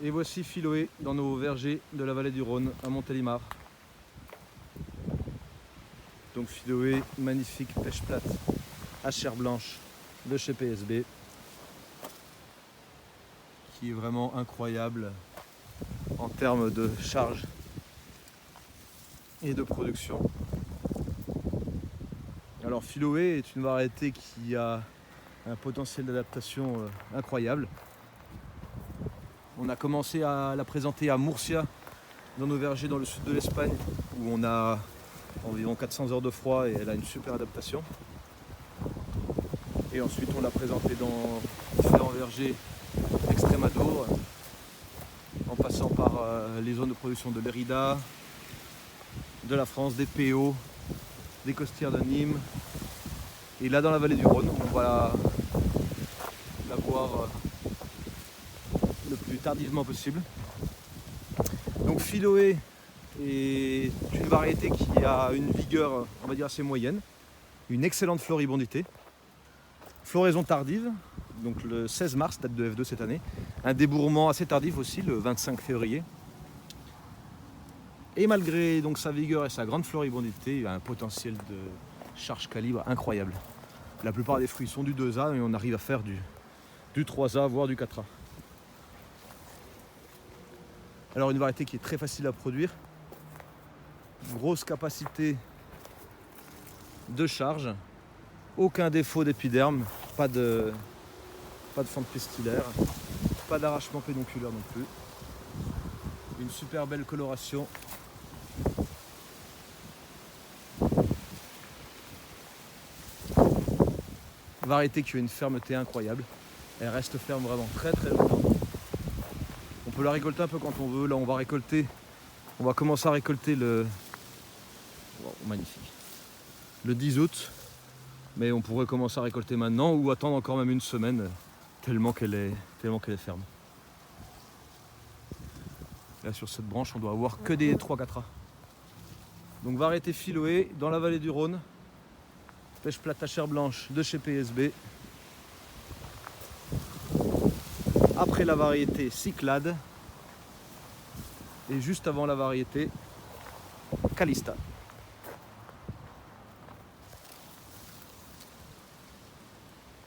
Et voici Philoé dans nos vergers de la vallée du Rhône à Montélimar. Donc Philoé, magnifique pêche plate à chair blanche de chez PSB, qui est vraiment incroyable en termes de charge et de production. Alors Philoé est une variété qui a un potentiel d'adaptation incroyable. On a commencé à la présenter à Murcia, dans nos vergers dans le sud de l'Espagne, où on a environ 400 heures de froid et elle a une super adaptation. Et ensuite on l'a présentée dans différents vergers d'Extremadure, en passant par les zones de production de Mérida, de la France, des PO, des Costières de Nîmes. Et là dans la vallée du Rhône, on va la voir le plus tardivement possible. Donc Philoé est une variété qui a une vigueur, on va dire, assez moyenne, une excellente floribondité, floraison tardive, donc le 16 mars, date de F2 cette année, un débourrement assez tardif aussi, le 25 février. Et malgré donc sa vigueur et sa grande floribondité, il a un potentiel de charge calibre incroyable. La plupart des fruits sont du 2A et on arrive à faire du 3A, voire du 4A. Alors une variété qui est très facile à produire, grosse capacité de charge, aucun défaut d'épiderme, pas de fente pistillaire, pas d'arrachement pédonculaire non plus. Une super belle coloration. Variété qui a une fermeté incroyable. Elle reste ferme vraiment très très longtemps. On peut la récolter un peu quand on veut. Là on va commencer à récolter le... Wow, magnifique. Le 10 août. Mais on pourrait commencer à récolter maintenant ou attendre encore même une semaine tellement qu'elle est ferme. Là sur cette branche on doit avoir que des 3-4A. Donc variété Philoé dans la vallée du Rhône. Pêche plate à chair blanche de chez PSB. Après la variété Cyclade. Et juste avant la variété Calista.